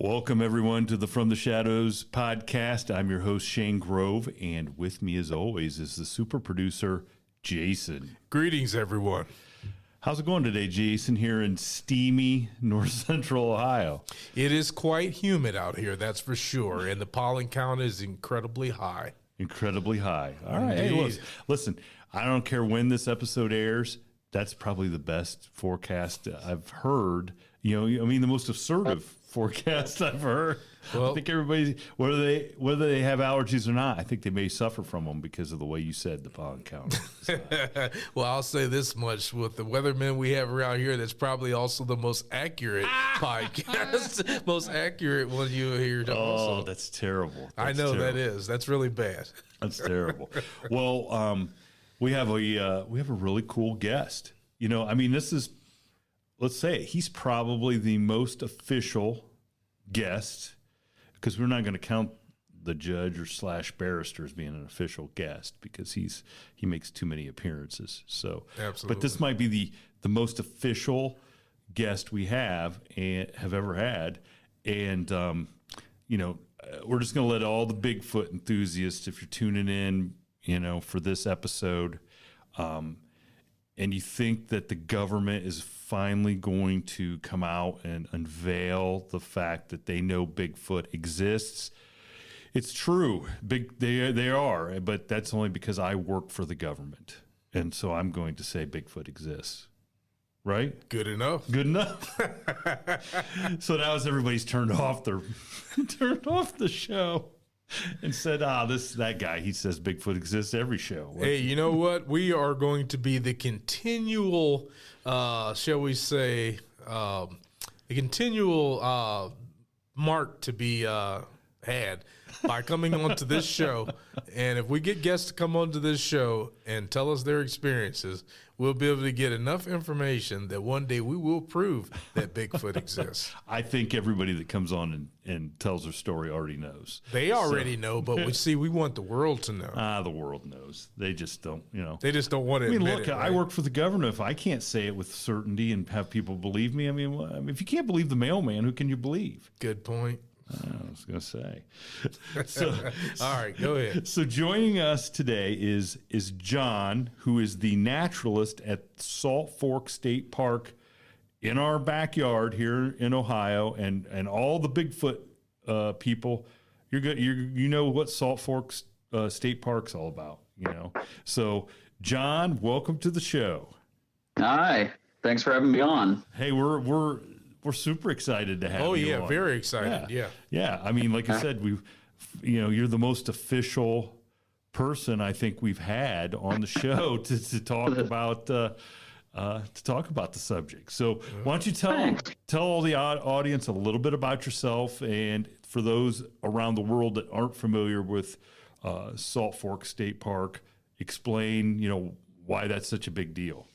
Welcome, everyone, to the From the Shadows podcast. I'm your host, Shane Grove, and with me, as always, is the super producer, Jason. Greetings, everyone. How's it going today, Jason, here in steamy north central Ohio? It is quite humid out here, that's for sure, and the pollen count is incredibly high. Incredibly high. All right. Hey, listen, I don't care when this episode airs. That's probably the best forecast I've heard. You know, I mean, the most assertive forecast I've heard. Well, I think everybody, whether they have allergies or not, I think they may suffer from them because of the way you said the pollen count. So. Well, I'll say this much: with the weathermen we have around here, that's probably also the most accurate podcast, most accurate one you hear. Oh, that's terrible. I know terrible. That's really bad. That's terrible. Well, we have a really cool guest. You know, I mean, this is. Let's say it, he's probably the most official guest, because we're not going to count the judge or / barrister as being an official guest because he makes too many appearances. So, absolutely. But this might be the most official guest we have ever had, and you know, we're just going to let all the Bigfoot enthusiasts, if you're tuning in, you know, for this episode, and you think that the government is finally going to come out and unveil the fact that they know Bigfoot exists. It's true. They are, but that's only because I work for the government. And so I'm going to say Bigfoot exists. Right? Good enough. Good enough. So now as everybody's turned off the show and said, that guy, he says Bigfoot exists every show. Hey, you know what? We are going to be the continual, shall we say, the continual mark to be had by coming onto this show. And if we get guests to come onto this show and tell us their experiences, we'll be able to get enough information that one day we will prove that Bigfoot exists. I think everybody that comes on and tells their story already knows. They already know, but we want the world to know. The world knows. They just don't, you know. They just don't want to admit look, it, right? I work for the government. If I can't say it with certainty and have people believe me, I mean, if you can't believe the mailman, who can you believe? Good point. I was going to say. So, all right, go ahead. So joining us today is John, who is the naturalist at Salt Fork State Park in our backyard here in Ohio, and all the Bigfoot people. You know what Salt Fork State Park's all about, you know. So John, welcome to the show. Hi, thanks for having me on. Hey, we're super excited to have you. Oh yeah, on. very excited. Yeah. I mean, like I said, you're the most official person I think we've had on the show to talk about the subject. So why don't you tell all the audience a little bit about yourself, and for those around the world that aren't familiar with Salt Fork State Park, explain, you know, why that's such a big deal.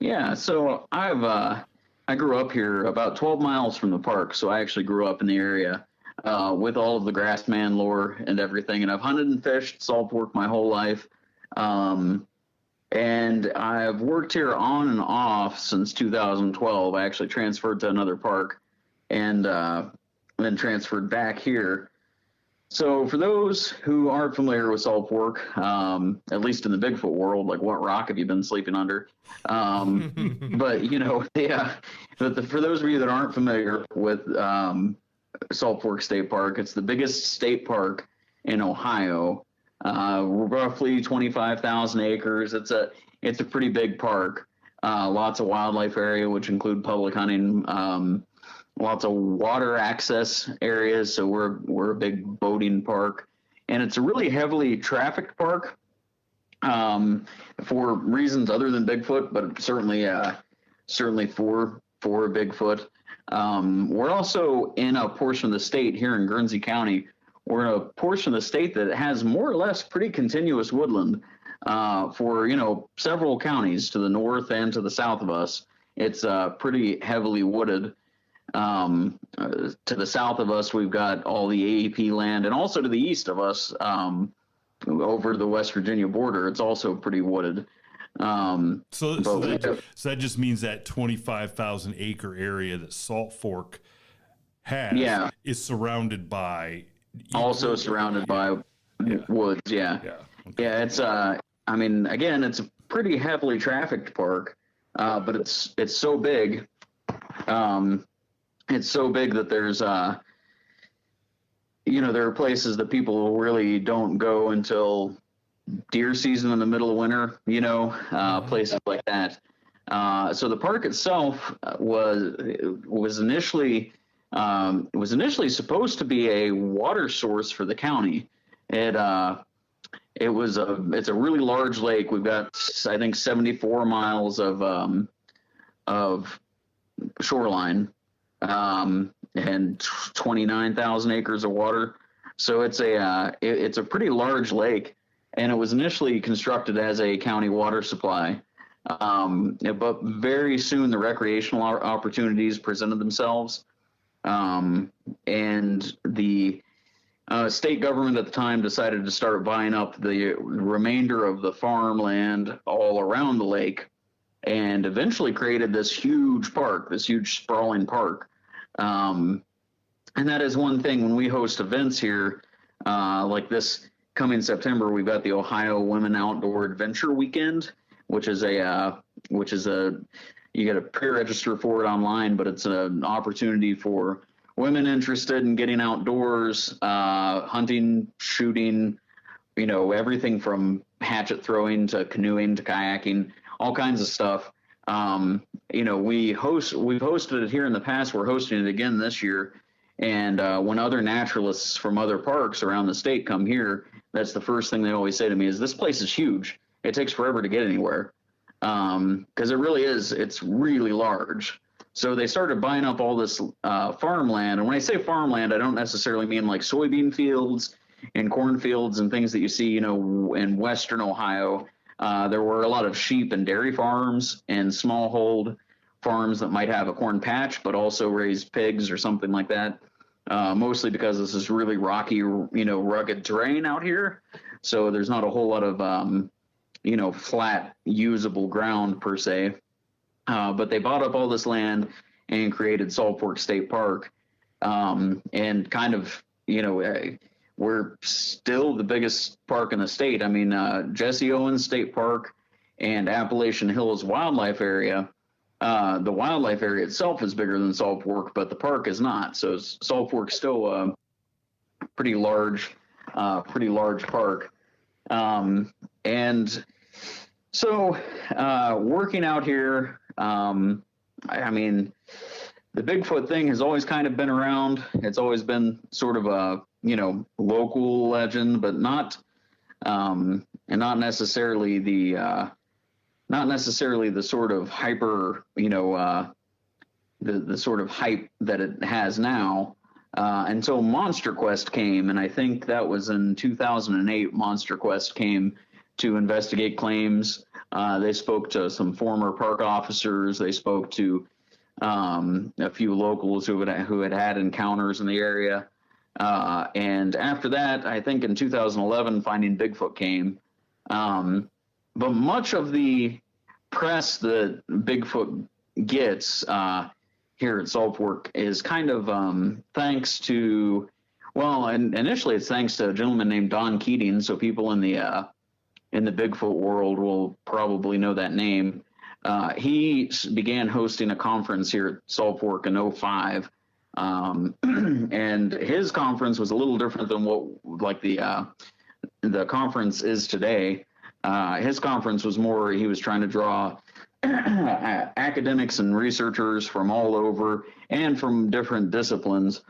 Yeah, so I grew up here about 12 miles from the park, so I actually grew up in the area with all of the Grassman lore and everything, and I've hunted and fished Salt Fork my whole life, and I've worked here on and off since 2012. I actually transferred to another park and then transferred back here. So for those who aren't familiar with Salt Fork, at least in the Bigfoot world, like what rock have you been sleeping under? But, you know, for those of you that aren't familiar with Salt Fork State Park, it's the biggest state park in Ohio, roughly 25,000 acres. It's a pretty big park, lots of wildlife area, which include public hunting, lots of water access areas, so we're a big boating park, and it's a really heavily trafficked park for reasons other than Bigfoot, but certainly for Bigfoot. We're also in a portion of the state here in Guernsey County. We're in a portion of the state that has more or less pretty continuous woodland for, you know, several counties to the north and to the south of us. It's pretty heavily wooded. To the south of us, we've got all the AEP land, and also to the east of us, over the West Virginia border, it's also pretty wooded. So that just means that 25,000 acre area that Salt Fork has Yeah. is surrounded by Also surrounded by woods. Yeah. yeah. Okay. Yeah. It's I mean, again, it's a pretty heavily trafficked park, but it's so big. It's so big that there's there are places that people really don't go until deer season in the middle of winter, places like that. So the park itself was initially supposed to be a water source for the county. It's a really large lake. We've got, I think, 74 miles of shoreline, and 29,000 acres of water. So it's a pretty large lake, and it was initially constructed as a county water supply. But very soon the recreational opportunities presented themselves. And the state government at the time decided to start buying up the remainder of the farmland all around the lake, and eventually created this huge park, this huge sprawling park. And that is one thing when we host events here, like this coming September, we've got the Ohio Women Outdoor Adventure Weekend, which is you got to pre-register for it online, but it's an opportunity for women interested in getting outdoors, hunting, shooting, everything from hatchet throwing to canoeing to kayaking, all kinds of stuff. We've hosted it here in the past. We're hosting it again this year. And when other naturalists from other parks around the state come here, that's the first thing they always say to me is, this place is huge. It takes forever to get anywhere. Because it really is. It's really large. So they started buying up all this farmland. And when I say farmland, I don't necessarily mean like soybean fields and cornfields and things that you see, in Western Ohio. There were a lot of sheep and dairy farms and smallhold farms that might have a corn patch, but also raise pigs or something like that. Mostly because this is really rocky, rugged terrain out here. So there's not a whole lot of, flat, usable ground per se. But they bought up all this land and created Salt Fork State Park. And kind of, we're still the biggest park in the state. I mean, Jesse Owens State Park and Appalachian Hills Wildlife Area. The wildlife area itself is bigger than Salt Fork, but the park is not. So Salt Fork's still a pretty large park. And so working out here, I mean, the Bigfoot thing has always kind of been around. It's always been sort of a, local legend, but not necessarily the sort of hyper, the sort of hype that it has now, until Monster Quest came. And I think that was in 2008, Monster Quest came to investigate claims. They spoke to some former park officers. They spoke to a few locals who had encounters in the area. And after that, I think in 2011, Finding Bigfoot came. But much of the press that Bigfoot gets here at Salt Fork is kind of thanks to, and initially it's thanks to a gentleman named Don Keating. So people in the Bigfoot world will probably know that name. He began hosting a conference here at Salt Fork in 2005. And his conference was a little different than what the conference is today. His conference was more, he was trying to draw academics and researchers from all over and from different disciplines,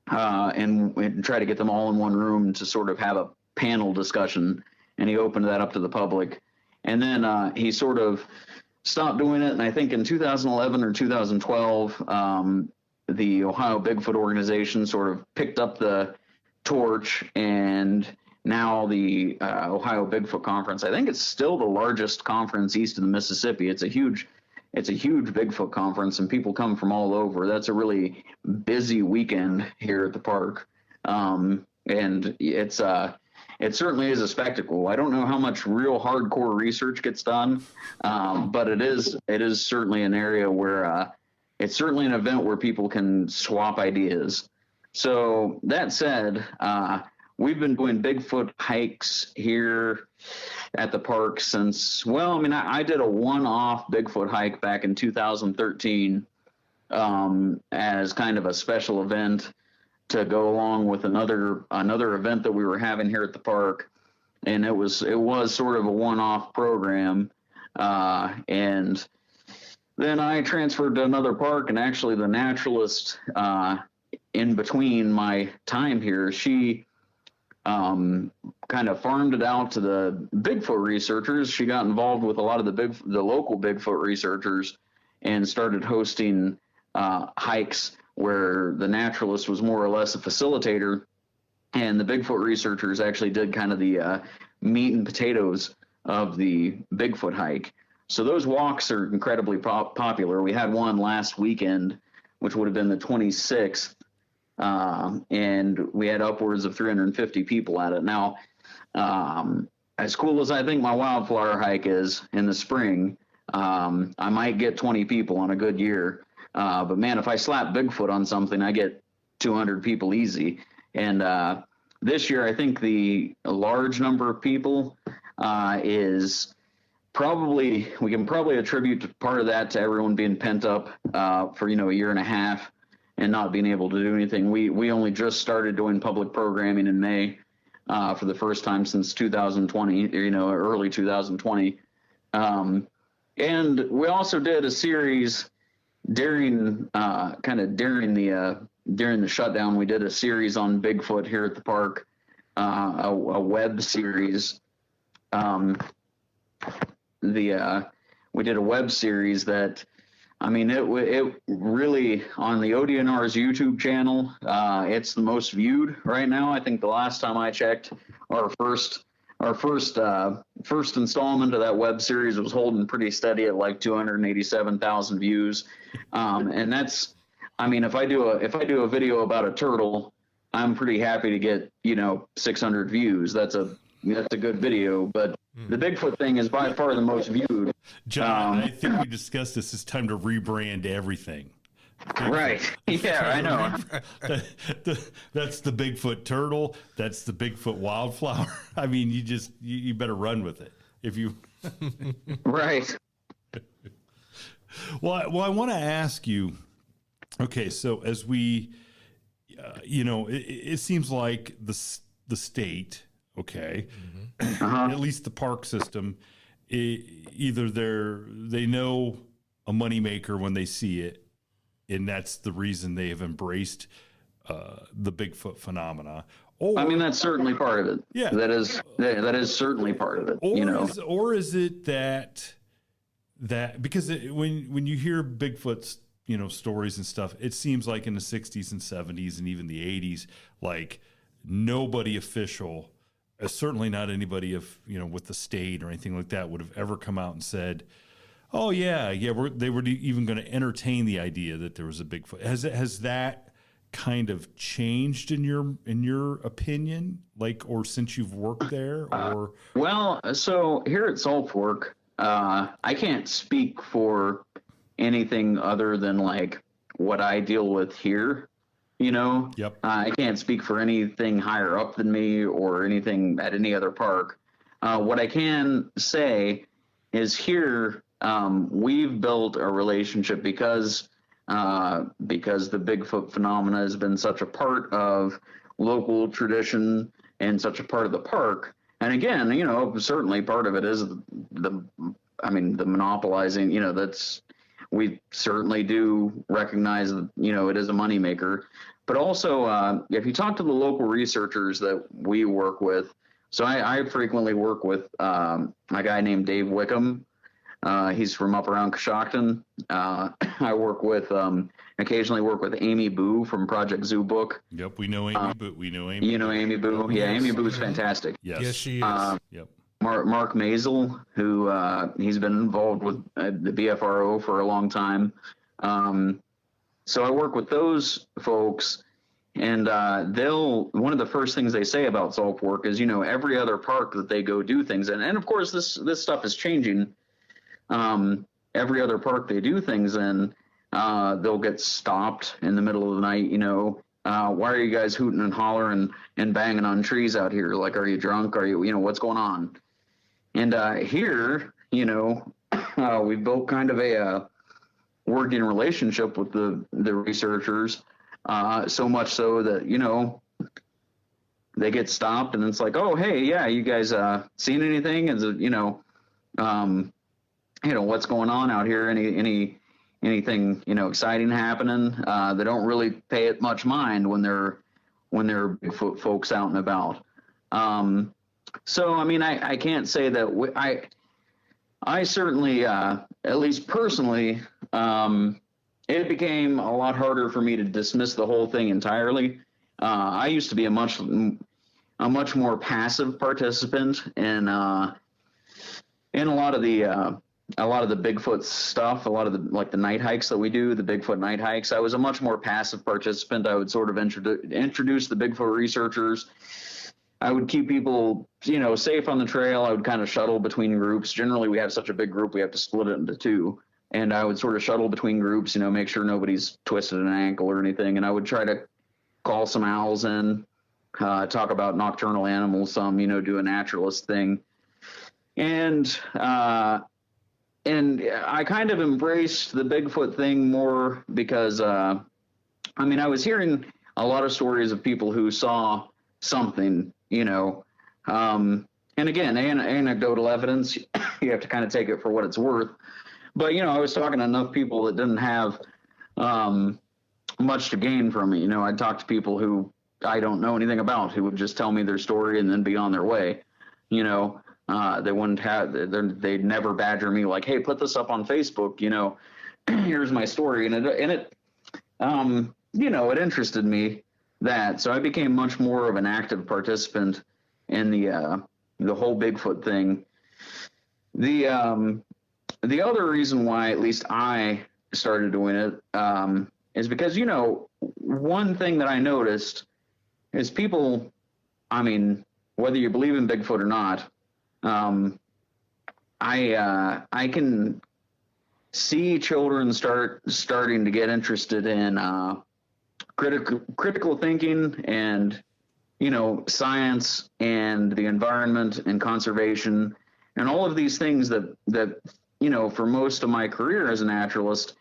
and try to get them all in one room to sort of have a panel discussion. And he opened that up to the public. And then he sort of stopped doing it. And I think in 2011 or 2012, the Ohio Bigfoot organization sort of picked up the torch, and now the Ohio Bigfoot Conference, I think it's still the largest conference east of the Mississippi. It's a huge Bigfoot conference, and people come from all over. That's a really busy weekend here at the park. And it certainly is a spectacle. I don't know how much real hardcore research gets done, but it is certainly an area where it's certainly an event where people can swap ideas. So that said, we've been doing Bigfoot hikes here at the park since, well, I mean, I did a one-off Bigfoot hike back in 2013 as kind of a special event to go along with another event that we were having here at the park. And it was sort of a one-off program. And then I transferred to another park, and actually the naturalist in between my time here, she kind of farmed it out to the Bigfoot researchers. She got involved with a lot of the local Bigfoot researchers and started hosting hikes where the naturalist was more or less a facilitator, and the Bigfoot researchers actually did kind of the meat and potatoes of the Bigfoot hike. So those walks are incredibly popular. We had one last weekend, which would have been the 26th, and we had upwards of 350 people at it. Now, as cool as I think my wildflower hike is in the spring, I might get 20 people on a good year. But man, if I slap Bigfoot on something, I get 200 people easy. And this year, I think the large number of people is probably, we can probably attribute part of that to everyone being pent up for, a year and a half and not being able to do anything. We only just started doing public programming in May for the first time since 2020, early 2020. And we also did a series during the shutdown. We did a series on Bigfoot here at the park, a web series. We did a web series that, I mean, it really, on the ODNR's YouTube channel, it's the most viewed right now. I think the last time I checked, our first installment of that web series was holding pretty steady at like 287,000 views. And that's, I mean, if I do a video about a turtle, I'm pretty happy to get, 600 views. That's a good video, but the Bigfoot thing is by far the most viewed. John, I think we discussed this. It's time to rebrand everything. Right. Yeah, I know. That's the Bigfoot turtle. That's the Bigfoot wildflower. I mean, you better run with it if you. Right. Well, I want to ask you. Okay, so as we, it seems like the state, okay, at least the park system, either they know a moneymaker when they see it, and that's the reason they have embraced the Bigfoot phenomena. Or, I mean, that's certainly part of it. Yeah, that is certainly part of it. Or is it that because when you hear Bigfoot's stories and stuff, it seems like in the 60s and 70s and even the 80s, like nobody official, certainly not anybody with the state or anything like that, would have ever come out and said, "Oh yeah, they were even going to entertain the idea that there was a Bigfoot." Has that kind of changed in your opinion, like, or since you've worked there, or? Well, so here at Salt Fork, I can't speak for anything other than like what I deal with here. Yep. I can't speak for anything higher up than me or anything at any other park. What I can say is here, we've built a relationship because the Bigfoot phenomena has been such a part of local tradition and such a part of the park. And again, certainly part of it is the monopolizing, we certainly do recognize that, it is a moneymaker. But also, if you talk to the local researchers that we work with, so I frequently work with a guy named Dave Wickham. He's from up around Coshocton. I occasionally work with Amy Boo from Project Zoo Book. Yep, we know Amy Boo. You know Amy Boo? Yeah, Amy Boo's fantastic. Yes, she is. Yep. Mark Maisel, who he's been involved with the BFRO for a long time. So I work with those folks, and one of the first things they say about Salt Fork is, every other park that they go do things in, and of course this stuff is changing. Every other park they do things in, they'll get stopped in the middle of the night, why are you guys hooting and hollering and banging on trees out here? Like, are you drunk? Are you, what's going on? And here, we built kind of a working relationship with the researchers, so much so that, they get stopped and it's like, oh, hey, yeah, you guys seen anything? Is it, what's going on out here? Anything, exciting happening? They don't really pay it much mind when they're Bigfoot folks out and about. So, I mean, I can't say that I certainly, at least personally, it became a lot harder for me to dismiss the whole thing entirely. I used to be a much more passive participant in a lot of the Bigfoot stuff, a lot of the night hikes that we do, the Bigfoot night hikes. I was a much more passive participant. I would sort of introduce the Bigfoot researchers. I would keep people, safe on the trail. I would kind of shuttle between groups. Generally, we have such a big group, we have to split it into two. And I would sort of shuttle between groups, make sure nobody's twisted an ankle or anything. And I would try to call some owls in, talk about nocturnal animals, some, do a naturalist thing. And I kind of embraced the Bigfoot thing more because, I was hearing a lot of stories of people who saw something, and again, anecdotal evidence, you have to kind of take it for what it's worth. But, I was talking to enough people that didn't have much to gain from me. I'd talk to people who I don't know anything about, who would just tell me their story and then be on their way. They wouldn't they'd never badger me like, hey, put this up on Facebook, here's my story. And it interested me that. So I became much more of an active participant in the whole Bigfoot thing. The other reason why at least I started doing it is because, one thing that I noticed is people, whether you believe in Bigfoot or not, I can see children starting to get interested in critical thinking and, science and the environment and conservation and all of these things that for most of my career as a naturalist,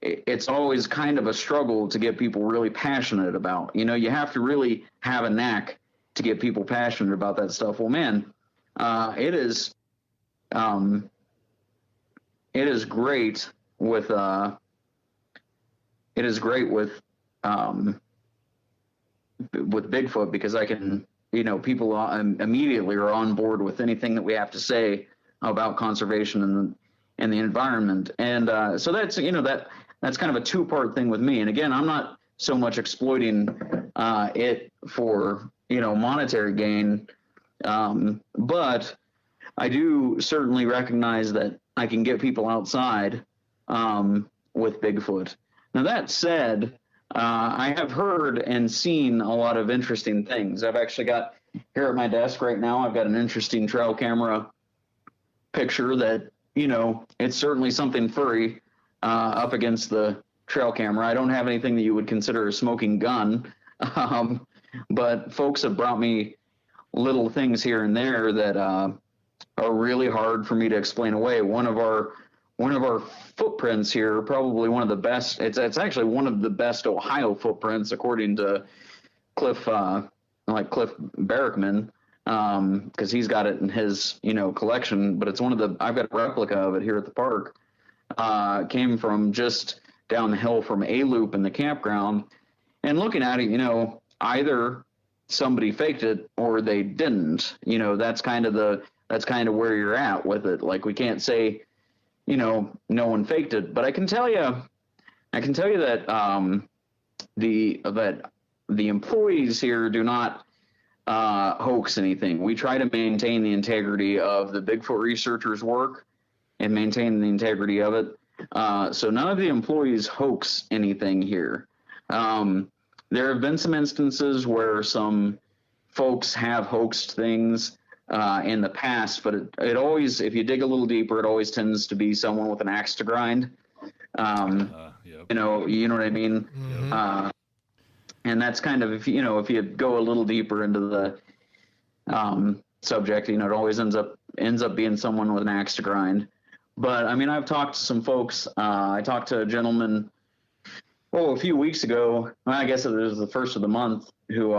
it's always kind of a struggle to get people really passionate about. You have to really have a knack to get people passionate about that stuff. Well, man, it is great with Bigfoot because I can, people immediately are on board with anything that we have to say about conservation and the environment. And so that's, that's kind of a two-part thing with me. And again, I'm not so much exploiting it for, monetary gain. But I do certainly recognize that I can get people outside with Bigfoot. Now, that said, I have heard and seen a lot of interesting things. I've actually got here at my desk right now, I've got an interesting trail camera picture that, it's certainly something furry up against the trail camera. I don't have anything that you would consider a smoking gun, but folks have brought me little things here and there that are really hard for me to explain away. One of our footprints here, probably one of the best. It's actually one of the best Ohio footprints, according to Cliff Barrickman, because he's got it in his collection. But it's I've got a replica of it here at the park. Came from just down the hill from A Loop in the campground, and looking at it, either somebody faked it or they didn't. That's kind of where you're at with it. Like, we can't say, no one faked it, but I can tell you that the employees here do not hoax anything. We try to maintain the integrity of the Bigfoot researchers' work and maintain the integrity of it. So none of the employees hoax anything here. There have been some instances where some folks have hoaxed things in the past, but it always, if you dig a little deeper, it always tends to be someone with an axe to grind. Yep. You know what I mean? And that's kind of, if you go a little deeper into the subject, it always ends up being someone with an axe to grind. But I mean, I've talked to some folks. I talked to a gentleman, a few weeks ago. I guess it was the first of the month, who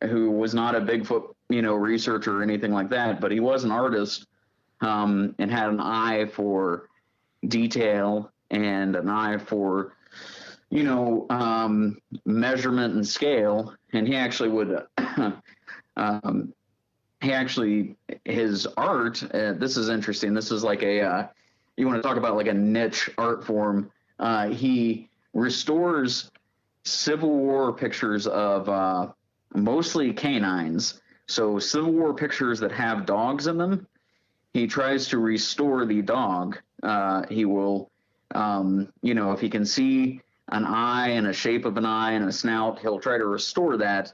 was not a Bigfoot, researcher or anything like that, but he was an artist, and had an eye for detail and an eye for, measurement and scale. And he actually would, his art, this is interesting. This is like you want to talk about like a niche art form. He restores Civil War pictures of mostly canines. So Civil War pictures that have dogs in them, he tries to restore the dog. He will, if he can see an eye and a shape of an eye and a snout, he'll try to restore that.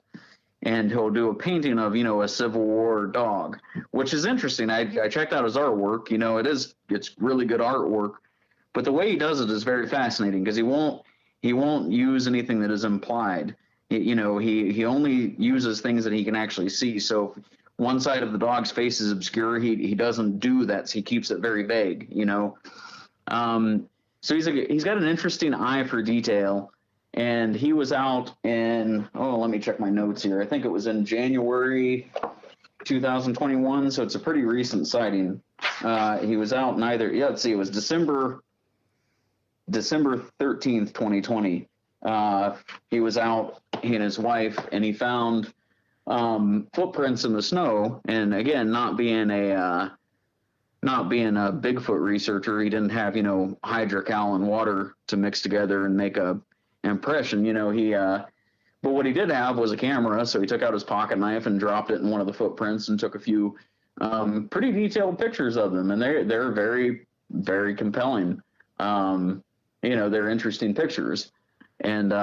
And he'll do a painting of, a Civil War dog, which is interesting. I checked out his artwork. It's really good artwork, but the way he does it is very fascinating, because he won't use anything that is implied. He only uses things that he can actually see. So if one side of the dog's face is obscure, he doesn't do that. So he keeps it very vague, So he's got an interesting eye for detail. And he was out in, let me check my notes here. I think it was in January 2021, so it's a pretty recent sighting. He was out it was December 13th, 2020. He was out, he and his wife, and he found footprints in the snow. And again, not being a Bigfoot researcher, he didn't have, hydrocal and water to mix together and make a impression. But what he did have was a camera, so he took out his pocket knife and dropped it in one of the footprints and took a few pretty detailed pictures of them, and they're very, very compelling. They're interesting pictures, and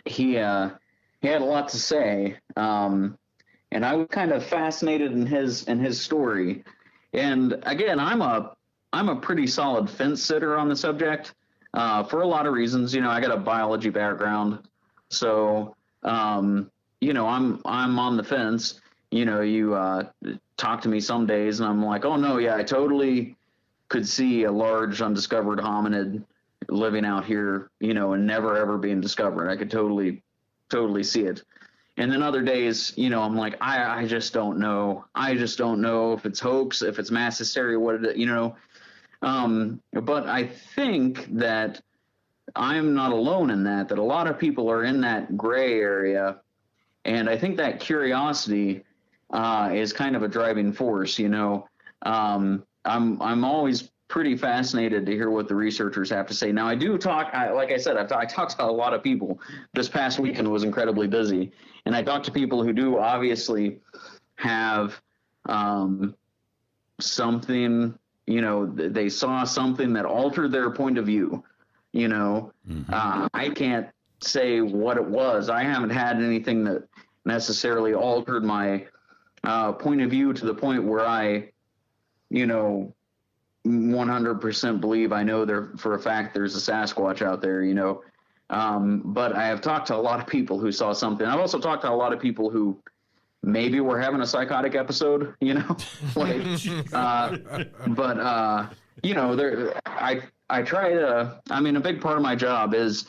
he had a lot to say, and I was kind of fascinated in his story. And again, I'm a pretty solid fence sitter on the subject. For a lot of reasons. I got a biology background, so I'm on the fence. You talk to me some days and I'm like, oh no, yeah, I totally could see a large undiscovered hominid living out here, and never ever being discovered. I could totally see it. And then other days, I'm like, I just don't know. I just don't know if it's hoax, if it's mass hysteria, what it, but I think that I'm not alone in that a lot of people are in that gray area. And I think that curiosity is kind of a driving force. I'm always pretty fascinated to hear what the researchers have to say. Now, I do talk, like I said, I talked to a lot of people. This past weekend was incredibly busy. And I talked to people who do obviously have something, they saw something that altered their point of view. I can't say what it was. I haven't had anything that necessarily altered my point of view to the point where I, 100% believe I know there for a fact there's a Sasquatch out there, but I have talked to a lot of people who saw something. I've also talked to a lot of people who maybe we're having a psychotic episode, I try to, a big part of my job is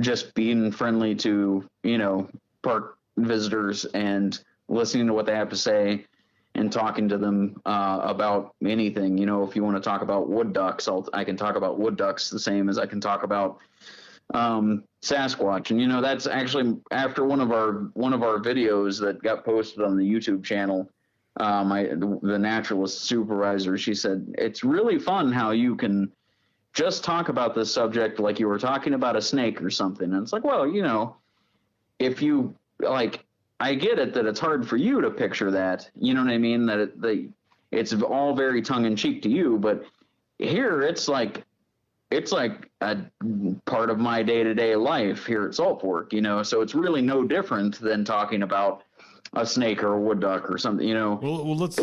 just being friendly to, park visitors and listening to what they have to say and talking to them about anything. If you want to talk about wood ducks, I can talk about wood ducks the same as I can talk about Sasquatch. And that's actually after one of our videos that got posted on the YouTube channel. The naturalist supervisor, she said, it's really fun how you can just talk about this subject like you were talking about a snake or something. And it's like, well, if you like, I get it that it's hard for you to picture that, you know what I mean? That it's all very tongue in cheek to you, but here it's like a part of my day-to-day life here at Salt Fork, so it's really no different than talking about a snake or a wood duck or something, Well, let's,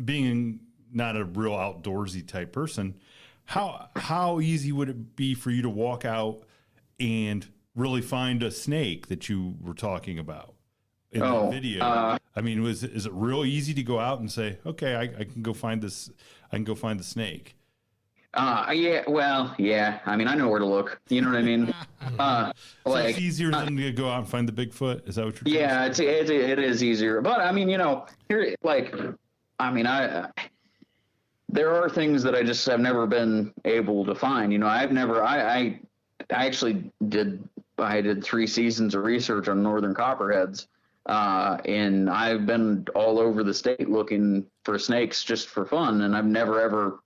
being not a real outdoorsy type person, how easy would it be for you to walk out and really find a snake that you were talking about in the video? I mean, is it real easy to go out and say, okay, I can go find this. I can go find the snake. Yeah, well, yeah. I mean, I know where to look. You know what I mean? So it's easier than to go out and find the Bigfoot. Is that what you're saying? Yeah, it is easier. But I mean, here, I mean, there are things that I just have never been able to find. I actually did 3 seasons of research on northern copperheads. And I've been all over the state looking for snakes just for fun. And I've never, ever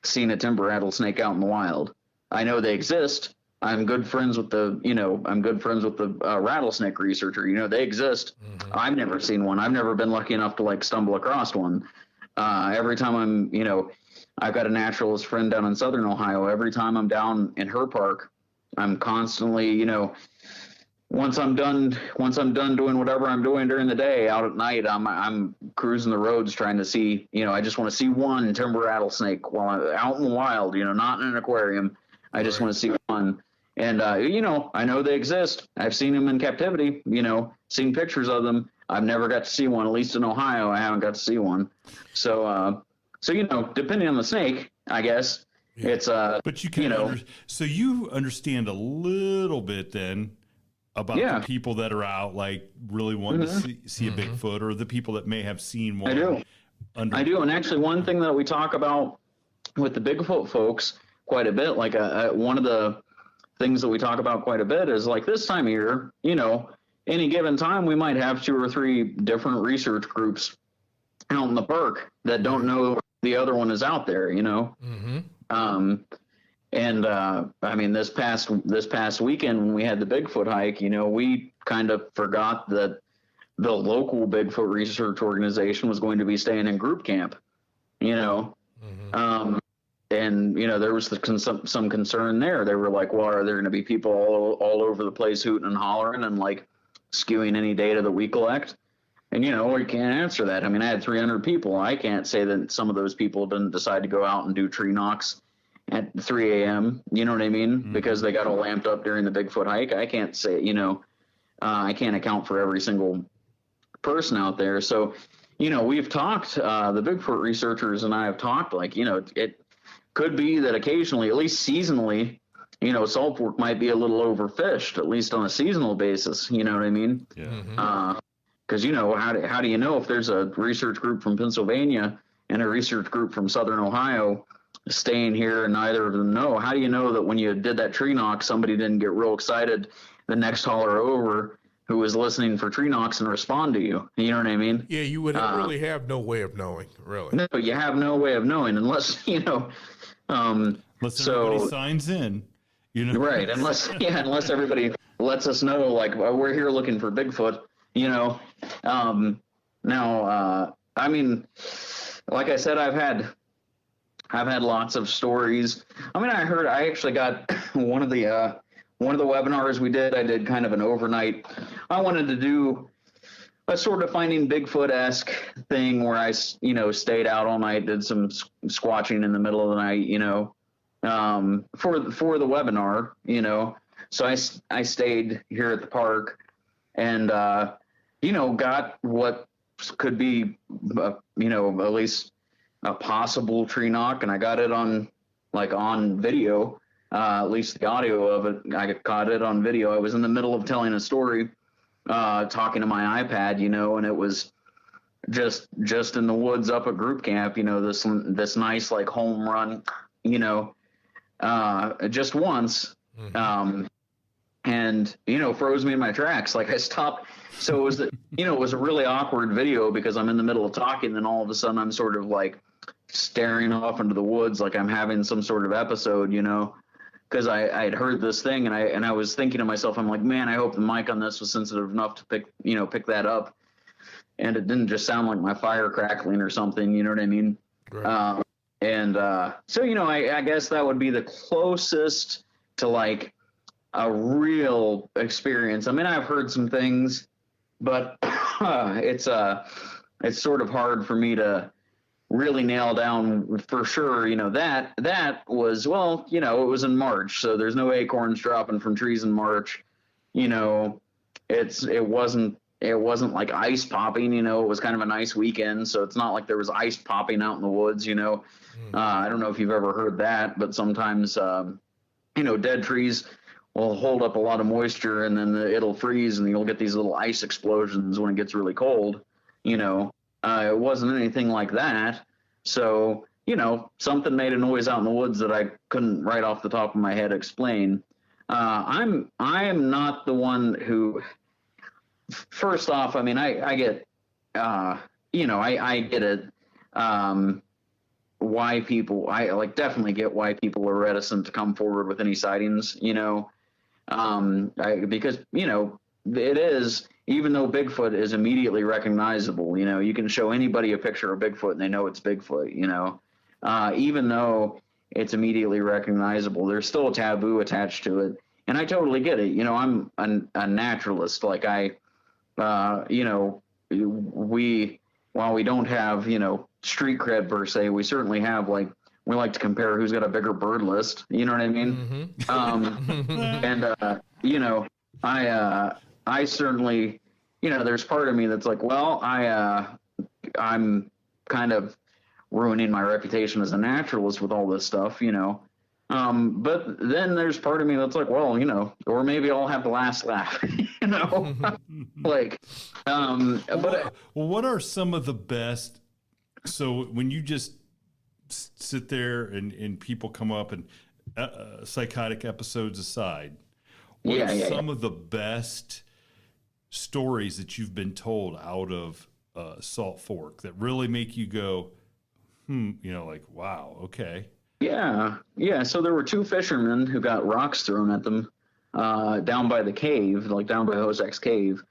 seen a timber rattlesnake out in the wild. I know they exist. I'm good friends with the rattlesnake researcher. They exist. Mm-hmm. I've never seen one. I've never been lucky enough to stumble across one. Every time I've got a naturalist friend down in Southern Ohio. Every time I'm down in her park, I'm constantly, once I'm done doing whatever I'm doing during the day, out at night, I'm cruising the roads trying to see, I just want to see one timber rattlesnake while I'm out in the wild, not in an aquarium. I just want to see one. And, I know they exist. I've seen them in captivity, seen pictures of them. I've never got to see one, at least in Ohio. I haven't got to see one. So depending on the snake, I guess it's, but you can, so you understand a little bit then about the people that are out, really wanting to see a Bigfoot, or the people that may have seen one. I do. And actually, one thing that we talk about with the Bigfoot folks quite a bit, one of the things that we talk about quite a bit is this time of year, any given time, we might have 2 or 3 different research groups out in the park that don't know the other one is out there, Mm-hmm. I mean, this past weekend when we had the Bigfoot hike, we kind of forgot that the local Bigfoot research organization was going to be staying in group camp, Mm-hmm. There was some concern there. They were like, well, are there going to be people all over the place hooting and hollering and skewing any data that we collect? And, we can't answer that. I mean, I had 300 people. I can't say that some of those people didn't decide to go out and do tree knocks at 3 a.m., you know what I mean? Mm-hmm. Because they got all lamped up during the Bigfoot hike. I can't say, I can't account for every single person out there. So, we've talked, the Bigfoot researchers and I have talked, it could be that occasionally, at least seasonally, Salt Fork might be a little overfished, at least on a seasonal basis. You know what I mean? Yeah. Mm-hmm. Because, how do you know if there's a research group from Pennsylvania and a research group from Southern Ohio staying here and neither of them know? How do you know that when you did that tree knock, somebody didn't get real excited the next hauler over who was listening for tree knocks and respond to you? You know what I mean? Yeah, you would really have no way of knowing, really. No, you have no way of knowing unless, unless everybody signs in, Right, unless everybody lets us know, we're here looking for Bigfoot, Now, I mean, like I said, I've had lots of stories. I mean, I actually got one of the webinars we did. I did kind of an overnight. I wanted to do a sort of finding Bigfoot-esque thing where I, stayed out all night, did some squatching in the middle of the night, for the webinar, So I stayed here at the park and, got what could be, at least a possible tree knock, and I got it on video, at least the audio of it. I caught it on video. I was in the middle of telling a story, talking to my iPad, and it was just in the woods up at group camp, this nice home run, just once, mm-hmm. And froze me in my tracks. I stopped. So it was it was a really awkward video because I'm in the middle of talking, and then all of a sudden I'm sort of staring off into the woods like I'm having some sort of episode, because I had heard this thing and I was thinking to myself, I'm like, man, I hope the mic on this was sensitive enough to pick that up, and it didn't just sound like my fire crackling or something, you know what I mean? Right. So I guess that would be the closest to a real experience. I mean, I've heard some things, but it's sort of hard for me to really nail down for sure, that was, well, it was in March, so there's no acorns dropping from trees in March. It wasn't like ice popping, it was kind of a nice weekend, so it's not like there was ice popping out in the woods. I don't know if you've ever heard that, but sometimes, dead trees will hold up a lot of moisture, and then it'll freeze, and you'll get these little ice explosions when it gets really cold. It wasn't anything like that. So, something made a noise out in the woods that I couldn't right off the top of my head explain. I am not the one who, first off, I mean, I get, I get it. Why people, definitely get why people are reticent to come forward with any sightings, because, it is, even though Bigfoot is immediately recognizable, you can show anybody a picture of Bigfoot and they know it's Bigfoot, even though it's immediately recognizable, there's still a taboo attached to it. And I totally get it. I'm a naturalist. Like while we don't have, street cred per se, we certainly have, we like to compare who's got a bigger bird list. You know what I mean? Mm-hmm. I certainly, there's part of me that's like, well, I'm kind of ruining my reputation as a naturalist with all this stuff, but then there's part of me that's like, well, or maybe I'll have the last laugh, but what are some of the best? So when you just sit there and people come up and psychotic episodes aside, what are some of the best stories that you've been told out of Salt Fork that really make you go, wow, okay. Yeah. So there were two fishermen who got rocks thrown at them down by the cave, down by Hosak's cave.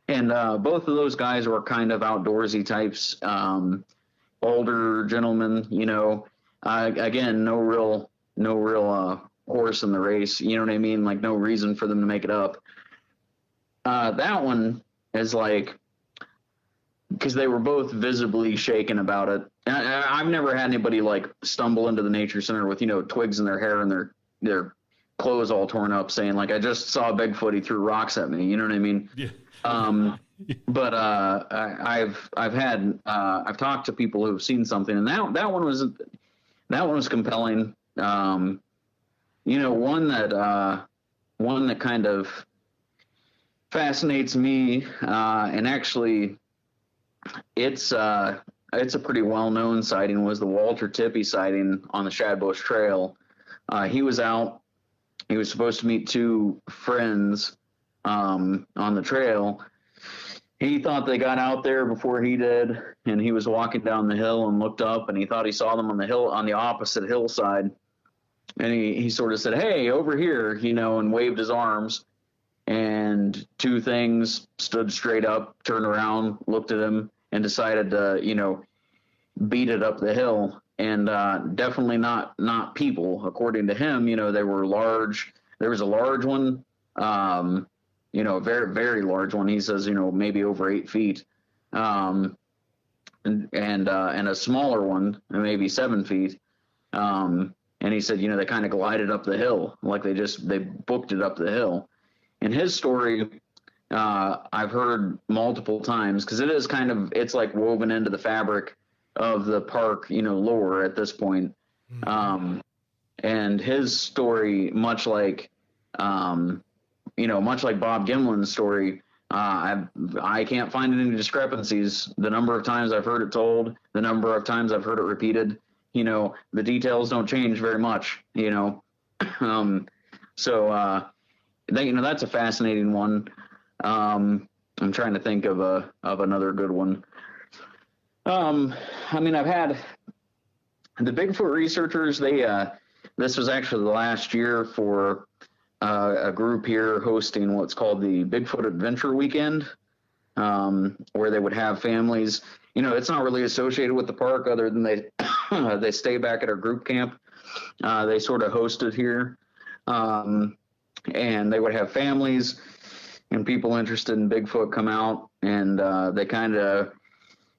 And both of those guys were kind of outdoorsy types, older gentlemen, again, no real horse in the race, you know what I mean? No reason for them to make it up. That one is because they were both visibly shaken about it. I've never had anybody stumble into the nature center with, twigs in their hair and their clothes all torn up saying I just saw a Bigfoot, he threw rocks at me. You know what I mean? Yeah. But I've talked to people who've seen something, and that one was compelling. One that kind of fascinates me, and actually it's a pretty well-known sighting, was the Walter Tippy sighting on the Shadbush Trail. He was out. He was supposed to meet two friends on the trail. He thought they got out there before he did, and he was walking down the hill and looked up, and he thought he saw them on the opposite hillside. And he sort of said, "Hey, over here," and waved his arms. And two things stood straight up, turned around, looked at him, and decided to, beat it up the hill. And definitely not people. According to him, they were large. There was a large one, a very, very large one. He says, maybe over 8 feet, and a smaller one, maybe 7 feet. And he said, they kind of glided up the hill, they booked it up the hill. And his story, I've heard multiple times, because it is it's woven into the fabric of the park, lore at this point. Mm-hmm. And his story, much like Bob Gimlin's story, I can't find any discrepancies. The number of times I've heard it told, the number of times I've heard it repeated, the details don't change very much, that's a fascinating one. I'm trying to think of another good one. I've had the Bigfoot researchers. This was actually the last year for a group here hosting what's called the Bigfoot Adventure Weekend, where they would have families. It's not really associated with the park, other than they stay back at our group camp. They sort of hosted here, and they would have families and people interested in Bigfoot come out, and they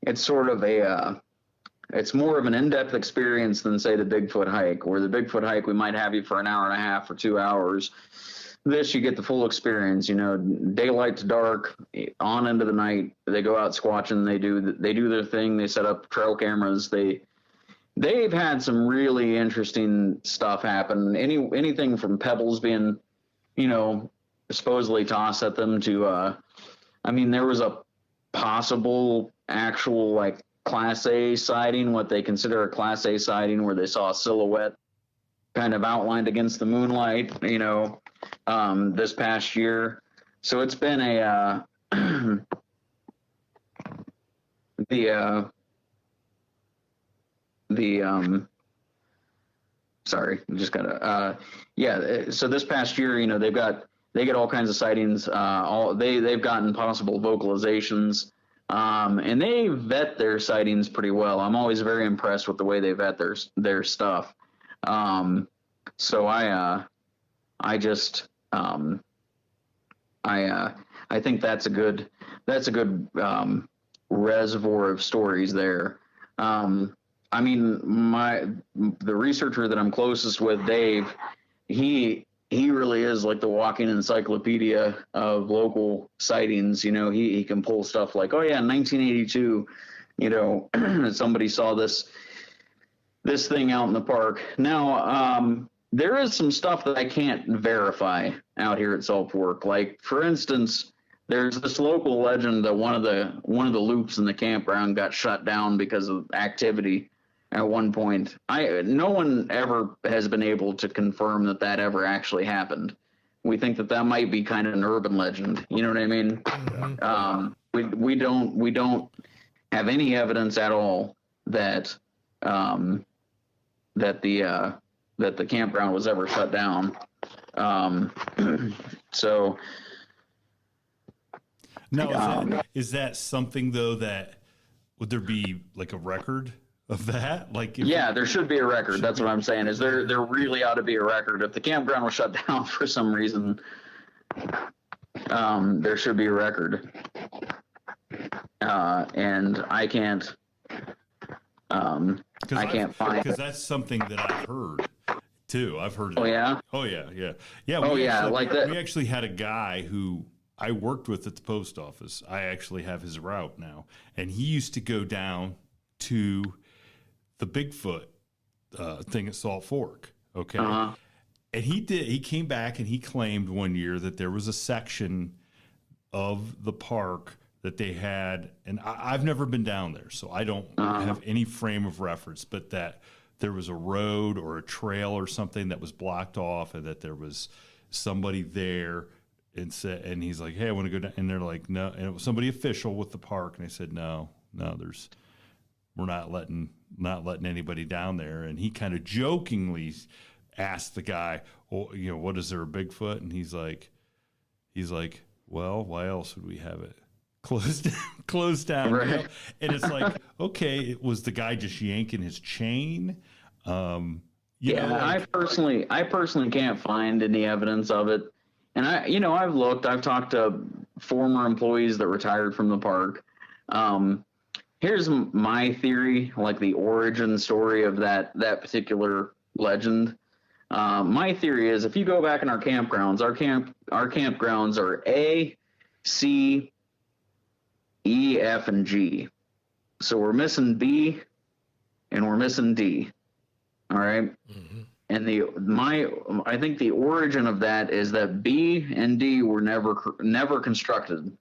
it's sort of it's more of an in-depth experience than, say, the Bigfoot hike, where the Bigfoot hike, we might have you for an hour and a half or 2 hours. This, you get the full experience, daylight to dark, on into the night. They go out squatching. They do their thing. They set up trail cameras. They've had some really interesting stuff happen. Anything from pebbles being, supposedly tossed at them to, there was a possible actual, like, Class A sighting, what they consider a Class A sighting, where they saw a silhouette kind of outlined against the moonlight, this past year. So it's been sorry, just gotta, so this past year, they get all kinds of sightings, they've gotten possible vocalizations, and they vet their sightings pretty well. I'm always very impressed with the way they vet their stuff. So I think that's a good reservoir of stories there. The researcher that I'm closest with, Dave, he really is like the walking encyclopedia of local sightings. He can pull stuff like, oh yeah, in 1982, somebody saw this thing out in the park. Now, there is some stuff that I can't verify out here at Salt Fork. Like, for instance, there's this local legend that one of the loops in the campground got shut down because of activity at one point. No one ever has been able to confirm that ever actually happened. We think that might be kind of an urban legend. You know what I mean? Mm-hmm. We don't have any evidence at all that the campground was ever shut down. So now, is that something though that would there be like a record of that? Like, there should be a record. That's what I'm saying. Is there really ought to be a record. If the campground was shut down for some reason, there should be a record. And I can't find, because that's something that I've heard too. I've heard. Oh yeah. Oh yeah. Yeah. Like that. We actually had a guy who I worked with at the post office. I actually have his route now, and he used to go down to the Bigfoot thing at Salt Fork. Okay. Uh-huh. And he came back and he claimed one year that there was a section of the park that they had, and I've never been down there, so I don't have any frame of reference, but that there was a road or a trail or something that was blocked off, and that there was somebody there, and he's like, hey, I want to go down, and they're like, no, and it was somebody official with the park, and they said, no, we're not letting anybody down there. And he kind of jokingly asked the guy, well, what is there, a Bigfoot? And he's like, well, why else would we have it closed down? Right. And it's like, okay, it was the guy just yanking his chain. I personally can't find any evidence of it. And I've talked to former employees that retired from the park. Here's my theory, like the origin story of that particular legend. My theory is, if you go back in our campgrounds, our campgrounds are A, C, E, F, and G. So we're missing B and we're missing D. All right. Mm-hmm. And I think the origin of that is that B and D were never constructed.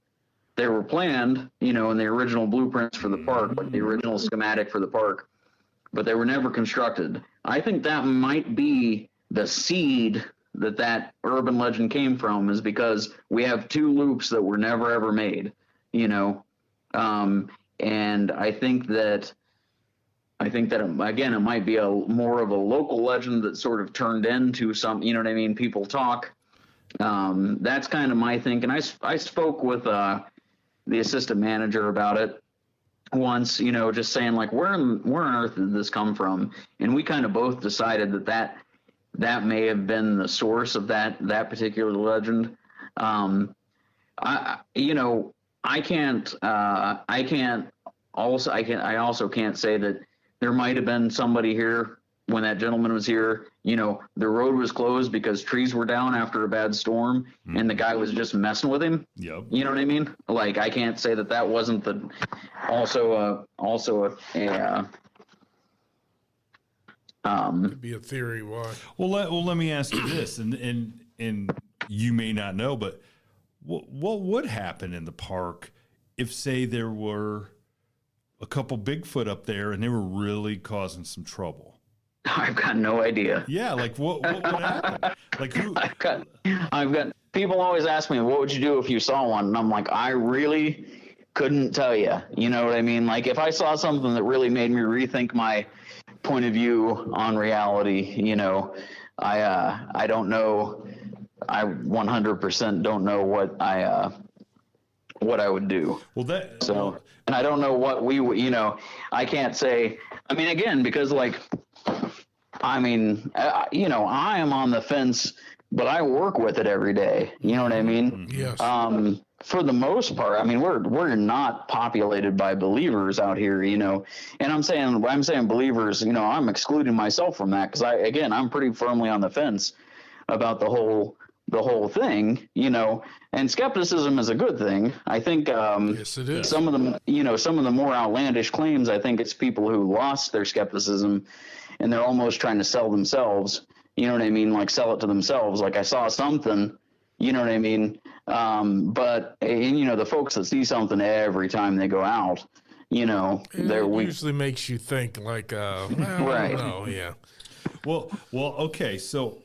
They were planned, in the original blueprints for the park, like the original schematic for the park, but they were never constructed. I think that might be the seed that urban legend came from, is because we have two loops that were never ever made, and I think that again, it might be more of a local legend that sort of turned into some, people talk. That's kind of my thinking. I spoke with the assistant manager about it once, just saying, like, where on earth did this come from? And we kind of both decided that may have been the source of that particular legend. I also can't say that there might have been somebody here when that gentleman was here. You know, the road was closed because trees were down after a bad storm, and the guy was just messing with him. Yep. You know what I mean? Like, I can't say that wasn't Could be a theory why. Well, let me ask you this, and you may not know, but what would happen in the park if, say, there were a couple Bigfoot up there and they were really causing some trouble? I've got no idea. Yeah, like what would happen? Like who? I've got people always ask me, what would you do if you saw one? And I'm like, I really couldn't tell you. You know what I mean? Like, if I saw something that really made me rethink my point of view on reality, you know, I don't know. I 100% don't know what I would do. Well, and I don't know what we would, you know, I can't say, I mean, again, because like, I mean, you know, I am on the fence, but I work with it every day. You know what I mean? Yes. For the most part, I mean, we're not populated by believers out here, you know, and I'm saying believers, you know, I'm excluding myself from that. Cause I'm pretty firmly on the fence about the whole thing, you know, and skepticism is a good thing. I think, yes, it is. some of the more outlandish claims, I think it's people who lost their skepticism and they're almost trying to sell themselves, you know what I mean? Like, sell it to themselves. Like, I saw something, you know what I mean? But you know, the folks that see something every time they go out, you know, usually makes you think like, well, right. No, yeah. Well, okay. So,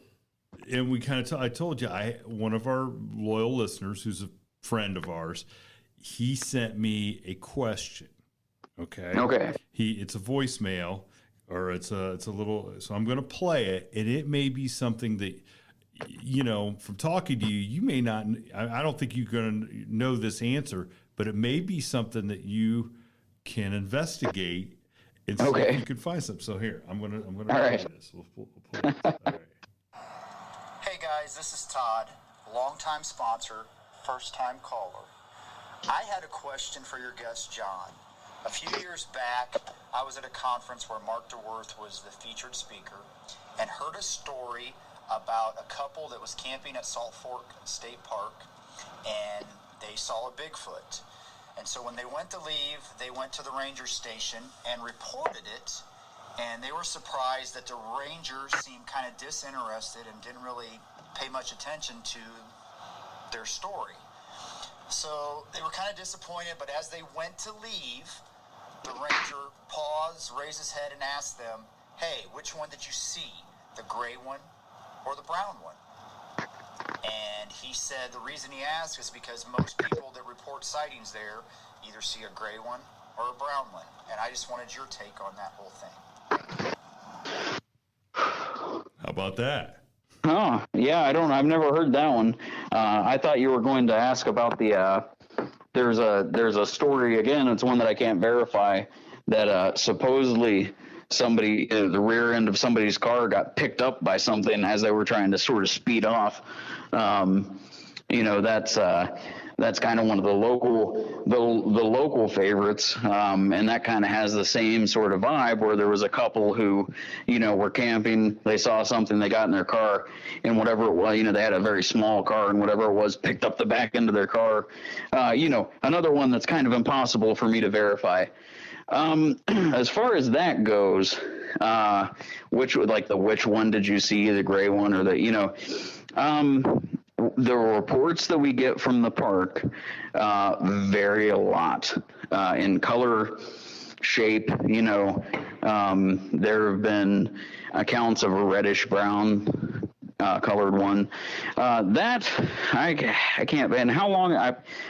and we kind of, I told you, one of our loyal listeners, who's a friend of ours, he sent me a question. Okay. It's a voicemail, or it's a little, so I'm going to play it, and it may be something that, you know, from talking to you, you may not, I don't think you're going to know this answer, but it may be something that you can investigate and see if you can find something. So here, I'm going to play this. We'll pull this. All right. Hey guys, this is Todd, longtime sponsor, first time caller. I had a question for your guest, John. A few years back, I was at a conference where Mark DeWorth was the featured speaker and heard a story about a couple that was camping at Salt Fork State Park, and they saw a Bigfoot. And so when they went to leave, they went to the ranger station and reported it, and they were surprised that the ranger seemed kind of disinterested and didn't really pay much attention to their story. So they were kind of disappointed, but as they went to leave, the ranger paused, raised his head, and asked them, hey, which one did you see, the gray one or the brown one? And he said the reason he asked is because most people that report sightings there either see a gray one or a brown one. And I just wanted your take on that whole thing. How about that? Oh, yeah, I've never heard that one. I thought you were going to ask about the, there's a story, again, it's one that I can't verify, that supposedly somebody, the rear end of somebody's car got picked up by something as they were trying to sort of speed off. You know, that's kind of one of the local favorites. And that kind of has the same sort of vibe, where there was a couple who, you know, were camping, they saw something, they got in their car, and whatever it was, you know, they had a very small car, and whatever it was picked up the back end of their car. You know, another one that's kind of impossible for me to verify. As far as that goes, which one did you see, the gray one or the, you know, the reports that we get from the park vary a lot in color, shape. You know, there have been accounts of a reddish brown colored one. That I can't. And how long?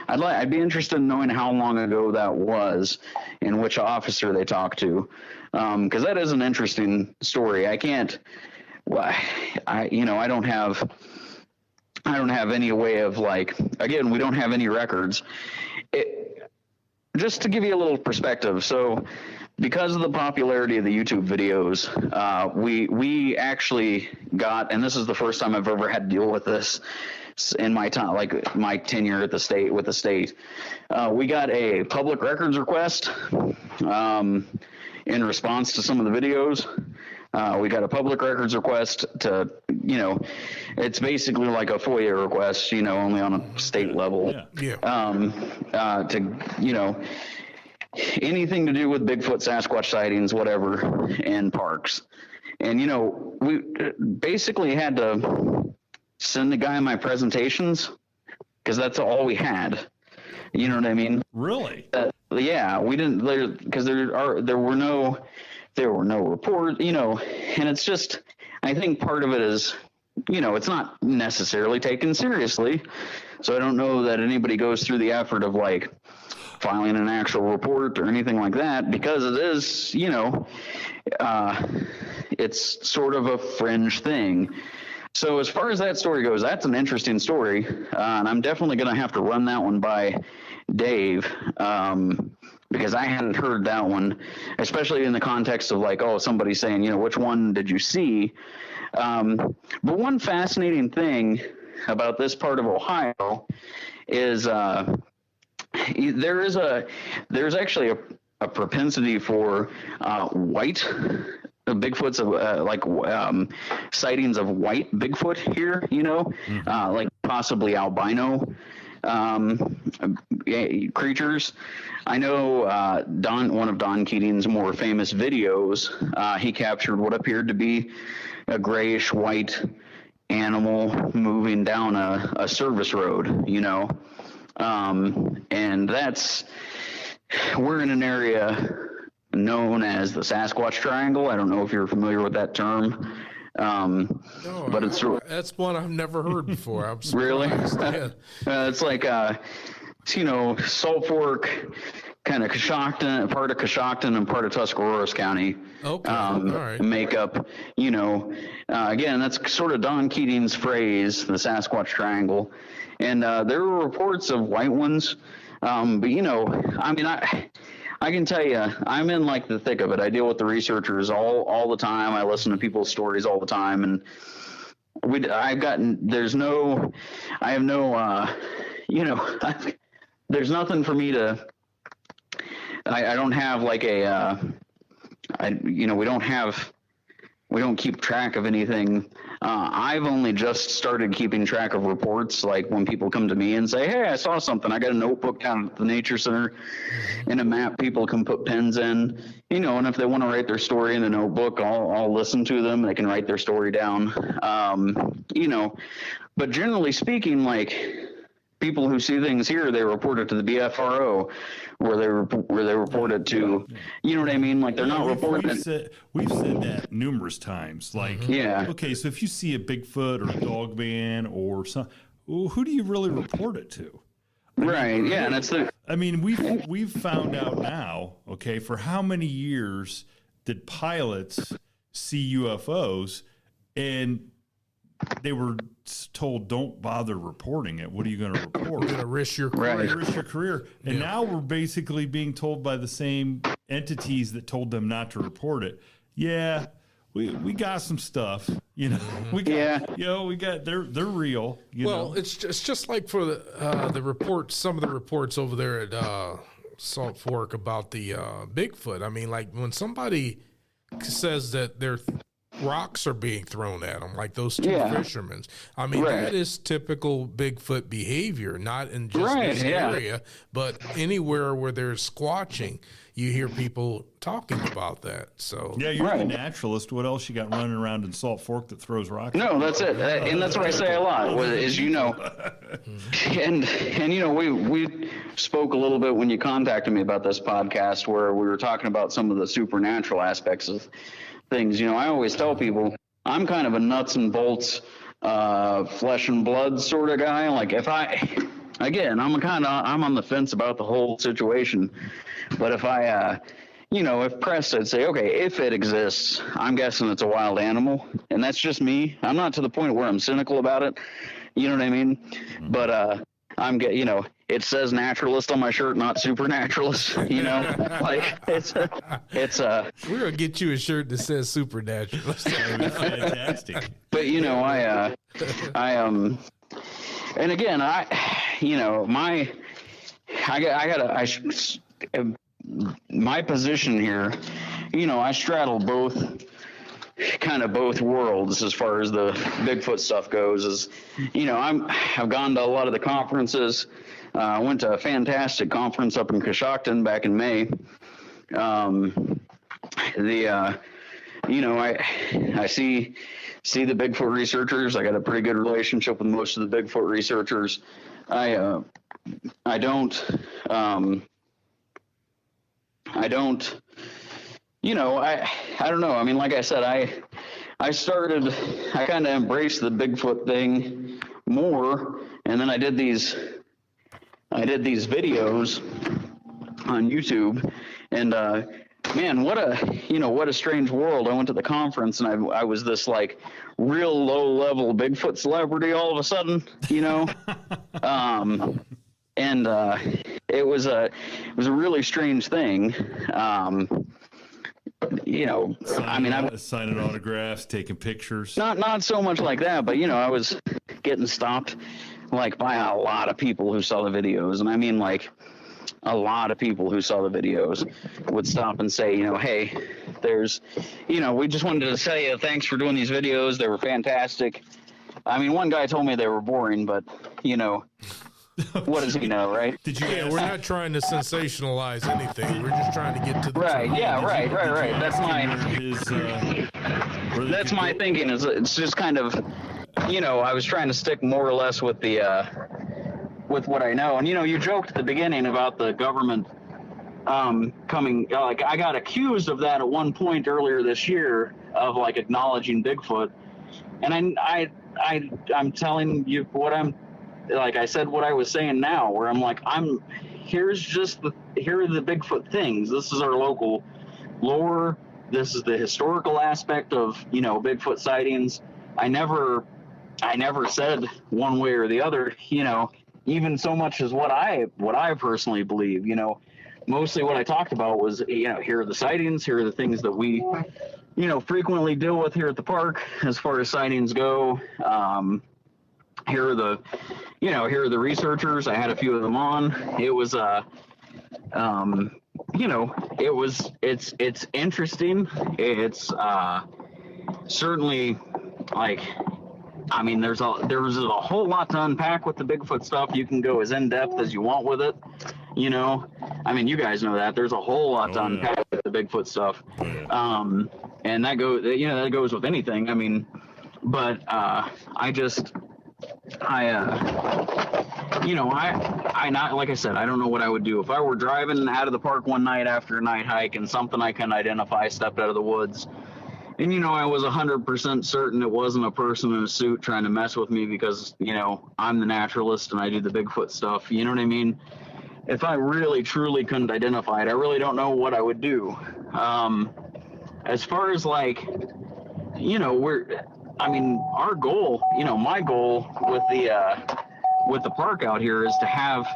I'd be interested in knowing how long ago that was, and which officer they talked to, because that is an interesting story. I can't. I don't have any way of, like, again, we don't have any records. Just to give you a little perspective, so because of the popularity of the YouTube videos, we actually got, and this is the first time I've ever had to deal with this in my time, like my tenure at the state, with the state. We got a public records request. in response to some of the videos. We got a public records request to, it's basically like a FOIA request, only on a state level. Yeah. To, anything to do with Bigfoot, Sasquatch sightings, whatever, in parks. And, we basically had to send the guy my presentations because that's all we had. You know what I mean? Really? Yeah, we didn't, because there were no reports, and it's just, I think part of it is, it's not necessarily taken seriously. So I don't know that anybody goes through the effort of like filing an actual report or anything like that, because it is, it's sort of a fringe thing. So as far as that story goes, that's an interesting story. And I'm definitely going to have to run that one by Dave, because I hadn't heard that one, especially in the context of like, oh, somebody saying, which one did you see? But one fascinating thing about this part of Ohio is there's actually a propensity for white Bigfoots, sightings of white Bigfoot here, like possibly albino creatures. I know one of Don Keating's more famous videos, he captured what appeared to be a grayish white animal moving down a service road, and we're in an area known as the Sasquatch Triangle. I don't know if you're familiar with that term. No, but that's one I've never heard before. I'm really? Yeah. It's like, Salt Fork, kind of Coshocton, part of Coshocton and part of Tuscarawas County. Okay. All right. Make up, again, that's sort of Don Keating's phrase, the Sasquatch Triangle. And there were reports of white ones. But, I can tell you, I'm in like the thick of it. I deal with the researchers all the time. I listen to people's stories all the time, and there's nothing for me to. I don't have like we don't keep track of anything. I've only just started keeping track of reports, like when people come to me and say, hey, I saw something. I got a notebook down at the Nature Center and a map people can put pens in, and if they want to write their story in the notebook, I'll listen to them. They can write their story down, but generally speaking, like people who see things here, they report it to the BFRO, where they report it to, you know what I mean? Like they're not reporting it. We've said that numerous times. Like, yeah. Okay, so if you see a Bigfoot or a Dogman or something, well, who do you really report it to? Right. Yeah, and that's we've found out now. Okay, for how many years did pilots see UFOs, and they were told, don't bother reporting it. What are you going to report? You're going to risk your career. Right. Risk your career. And now we're basically being told by the same entities that told them not to report it. Yeah, we got some stuff, we got, they're real. It's just like for the reports, some of the reports over there at Salt Fork about the Bigfoot. I mean, like when somebody says that they're rocks are being thrown at them, like those two fishermen. I mean, that is typical Bigfoot behavior, not in just this area, but anywhere where there's squatching, you hear people talking about that. So you're a naturalist. What else you got running around in Salt Fork that throws rocks? No, that's it. And that's what I say a lot, is, and we spoke a little bit when you contacted me about this podcast, where we were talking about some of the supernatural aspects of things. I always tell people I'm kind of a nuts and bolts, flesh and blood sort of guy. Like I'm on the fence about the whole situation, but if if pressed, I'd say, okay, if it exists, I'm guessing it's a wild animal, and that's just me. I'm not to the point where I'm cynical about it. You know what I mean? But it says naturalist on my shirt, not supernaturalist. Like it's we're gonna get you a shirt that says supernaturalist. Fantastic. But and again, my position here I straddle both worlds as far as the Bigfoot stuff goes. I've gone to a lot of the conferences. I went to a fantastic conference up in Coshocton back in May. I see the Bigfoot researchers. I got a pretty good relationship with most of the Bigfoot researchers. I don't, I don't know. I mean, like I said, I kind of embraced the Bigfoot thing more, and then I did these videos on YouTube, and man, what a strange world. I went to the conference, and I was this like real low level Bigfoot celebrity all of a sudden, and it was a really strange thing. Signing autographs, taking pictures. Not so much like that, but I was getting stopped like by a lot of people who saw the videos, and I mean like a lot of people who saw the videos would stop and say, hey, there's, we just wanted to tell you thanks for doing these videos. They were fantastic. I mean, one guy told me they were boring, but what does he know, right? Yeah, we're not trying to sensationalize anything. We're just trying to get to the right. truth. Yeah, right. That's my thinking. Is it's just kind of, I was trying to stick more or less with the with what I know. And you joked at the beginning about the government coming. Like I got accused of that at one point earlier this year of like acknowledging Bigfoot, and I'm telling you what I'm. Like I said, what I was saying now, where I'm like, here are the Bigfoot things. This is our local lore. This is the historical aspect of, Bigfoot sightings. I never said one way or the other, even so much as what I personally believe, mostly what I talked about was, here are the sightings. Here are the things that we, frequently deal with here at the park as far as sightings go. Here are the researchers. I had a few of them on. It was, it's interesting. It's, certainly like, I mean, there was a whole lot to unpack with the Bigfoot stuff. You can go as in depth as you want with it. I mean, you guys know that there's a whole lot to unpack with the Bigfoot stuff. And that goes with anything. I mean, but, I not, like I said, I don't know what I would do if I were driving out of the park one night after a night hike and something I couldn't identify stepped out of the woods. And, I was 100% certain it wasn't a person in a suit trying to mess with me because, I'm the naturalist and I do the Bigfoot stuff. You know what I mean? If I really, truly couldn't identify it, I really don't know what I would do. As far as like, our goal, my goal with the park out here is to have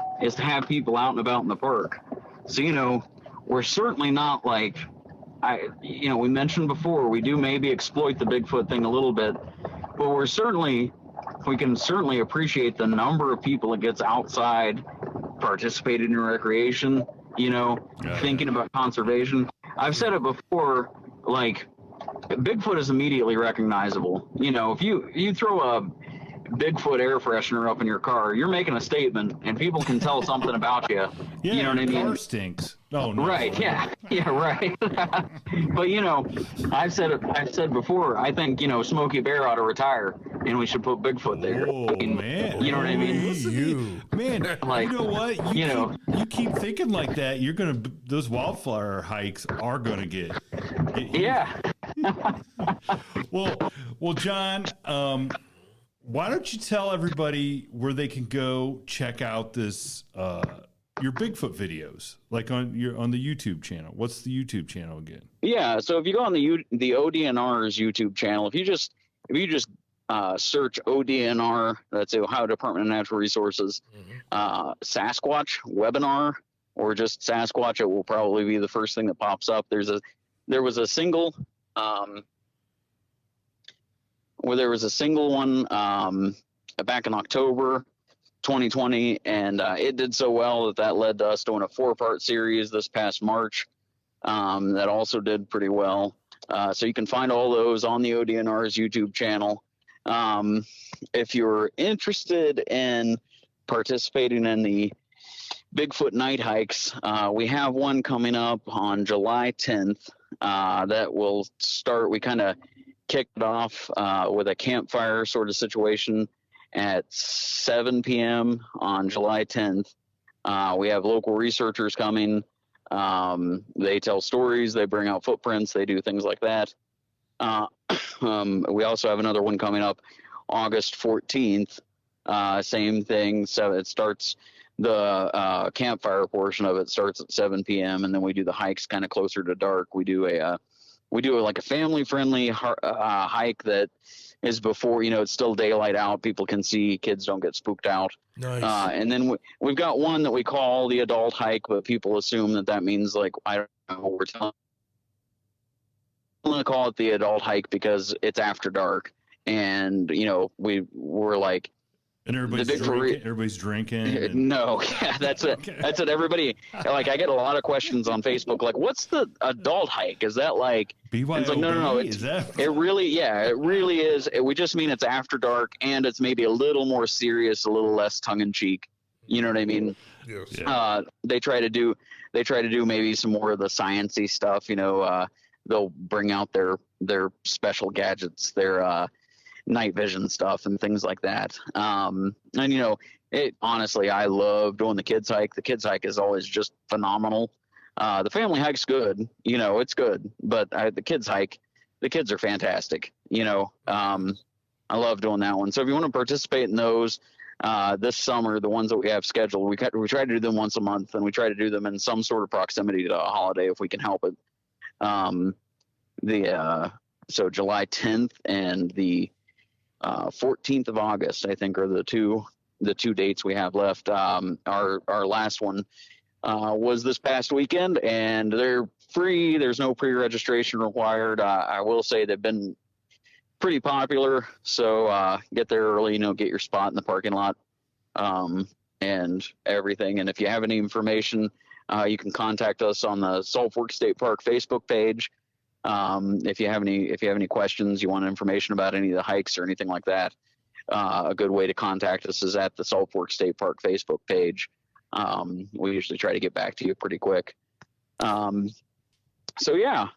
people out and about in the park. So, we're certainly not like, we mentioned before, we do maybe exploit the Bigfoot thing a little bit, but we can certainly appreciate the number of people that gets outside, participated in recreation, thinking about conservation. I've said it before, like, Bigfoot is immediately recognizable. If you throw a Bigfoot air freshener up in your car, you're making a statement, and people can tell something about you. Yeah, you know what I mean? Car stinks. Oh no. Right. Yeah. Yeah. Right. But I've said before, I think Smokey Bear ought to retire, and we should put Bigfoot there. Oh man. You know what I mean? Man, Like, you know what? You keep thinking like that. Those wildflower hikes are gonna get Yeah. Well, John, why don't you tell everybody where they can go check out this your Bigfoot videos, like on the YouTube channel? What's the YouTube channel again? Yeah, so if you go on the ODNR's YouTube channel, if you just search ODNR, that's Ohio Department of Natural Resources, Sasquatch webinar, or just Sasquatch, it will probably be the first thing that pops up. There was a single one back in October 2020, and it did so well that led to us doing a 4-part series this past March. that also did pretty well. So you can find all those on the ODNR's YouTube channel. If you're interested in participating in the Bigfoot night hikes, we have one coming up on July 10th that will start. We kind of kicked it off with a campfire sort of situation at 7 p.m. on July 10th. We have local researchers coming. They tell stories, they bring out footprints, they do things like that. We also have another one coming up August 14th. Same thing. So it starts, the campfire portion of it starts at 7 p.m. and then we do the hikes kind of closer to dark. We do like a family friendly hike that is before, it's still daylight out. People can see, kids don't get spooked out. Nice. And then we've got one that we call the adult hike, but people assume that means, like, I don't know what we're telling. I'm going to call it the adult hike because it's after dark. And, we're like, and everybody's drinking. And... No, yeah, that's it. Okay. That's it. Everybody, like, I get a lot of questions on Facebook, like, what's the adult hike? Is that like, BYOB? It's like, no. It really is. We just mean it's after dark and it's maybe a little more serious, a little less tongue in cheek. You know what I mean? Yes. Yeah. They try to do maybe some more of the sciencey stuff. They'll bring out their special gadgets, their night vision stuff and things like that. And honestly, I love doing the kids hike. The kids hike is always just phenomenal. The family hike's good, it's good, but the kids hike, the kids are fantastic. I love doing that one. So if you want to participate in those, this summer, the ones that we have scheduled, we try to do them once a month, and we try to do them in some sort of proximity to a holiday if we can help it. So July 10th and the 14th of August, I think, are the two dates we have left. Our last one was this past weekend, and they're free. There's no pre-registration required. I will say they've been pretty popular, so get there early, get your spot in the parking lot, and everything. And if you have any information, you can contact us on the Salt Fork State Park Facebook page. If you have any questions, you want information about any of the hikes or anything like that, a good way to contact us is at the Salt Fork State Park Facebook page. We usually try to get back to you pretty quick. And the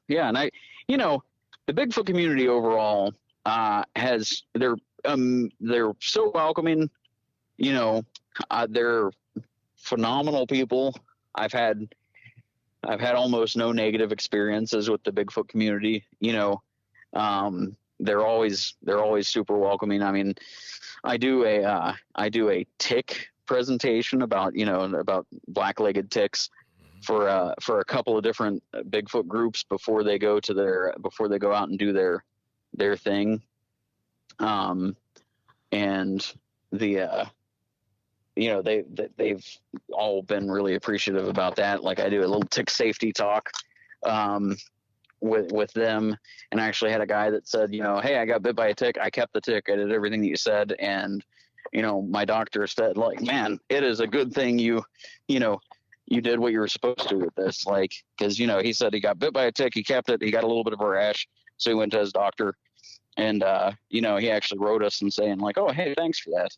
Bigfoot community overall they're so welcoming. They're phenomenal people. I've had almost no negative experiences with the Bigfoot community. They're always super welcoming. I mean, I do a tick presentation about black-legged ticks for a couple of different Bigfoot groups before they go out and do their thing. And they've all been really appreciative about that. Like, I do a little tick safety talk with them, and I actually had a guy that said, hey, I got bit by a tick. I kept the tick. I did everything that you said, and my doctor said, like, man, it is a good thing you did what you were supposed to with this, like, because he said he got bit by a tick. He kept it. He got a little bit of a rash, so he went to his doctor, and he actually wrote us and saying, like, oh, hey, thanks for that.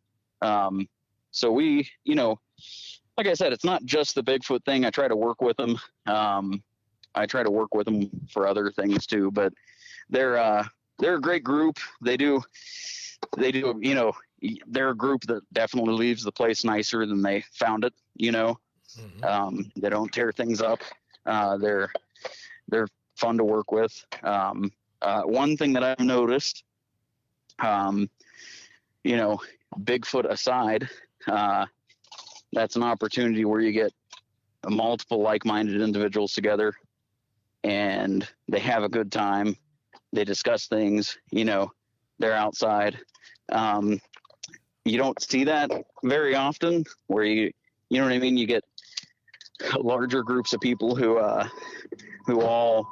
So we, like I said, it's not just the Bigfoot thing. I try to work with them. I try to work with them for other things too, but they're a great group. They're a group that definitely leaves the place nicer than they found it. Mm-hmm. They don't tear things up. They're fun to work with. One thing that I've noticed, Bigfoot aside, that's an opportunity where you get multiple like-minded individuals together and they have a good time. They discuss things, they're outside. You don't see that very often where you know what I mean? You get larger groups of people who all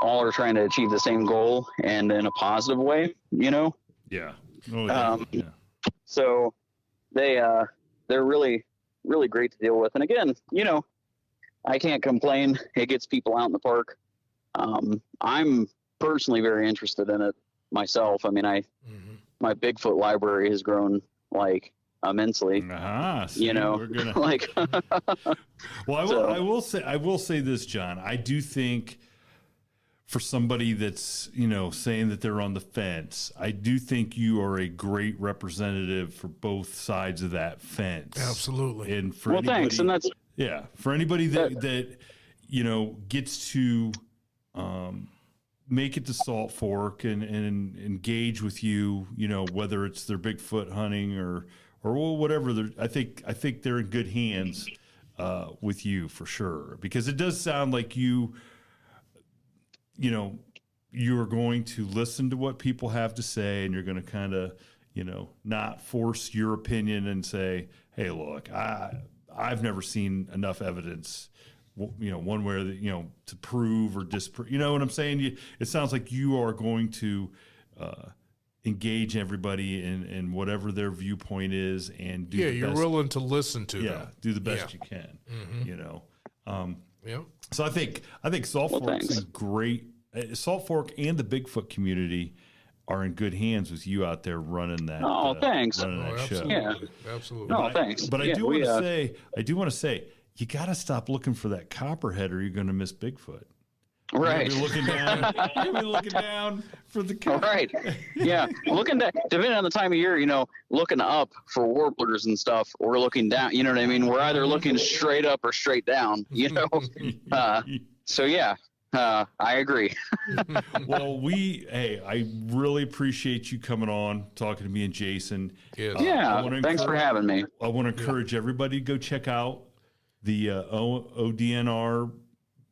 are trying to achieve the same goal and in a positive way, Yeah. Oh, yeah. So they're really, really great to deal with. And again, I can't complain. It gets people out in the park. I'm personally very interested in it myself. I mean, my Bigfoot library has grown like immensely. See, you know, we're gonna... like. Well, I will say this, John. I do think for somebody that's, you know, saying that they're on the fence, I do think you are a great representative for both sides of that fence. Absolutely. And for anybody, Thanks. And that's for anybody that you know gets to make it to Salt Fork and engage with you, you know, whether it's their Bigfoot hunting or whatever. I think they're in good hands with you for sure, because it does sound like you know, you're going to listen to what people have to say, and you're going to kind of, you know, not force your opinion and say, hey, look, I've never seen enough evidence, you know, one way or the, you know, to prove or disprove. You know what I'm saying? It sounds like you are going to engage everybody in whatever their viewpoint is, and do the you're best. willing to listen to them. Do the best you can. You know. Yep. So I think Salt Fork's is great. Salt Fork and the Bigfoot community are in good hands with you out there running that. Thanks. Running that show. Absolutely. Yeah. Absolutely. No, thanks. But I do want to say, you got to stop looking for that copperhead, or you're going to miss Bigfoot. Right. You're looking down. You're looking down for the Right. Yeah. Depending on the time of year, you know, looking up for warblers and stuff, or looking down, you know what I mean? We're either looking straight up or straight down, you know? So yeah, I agree. Well, I really appreciate you coming on, talking to me and Jason. Yes. Thanks for having me. I want to encourage everybody to go check out the ODNR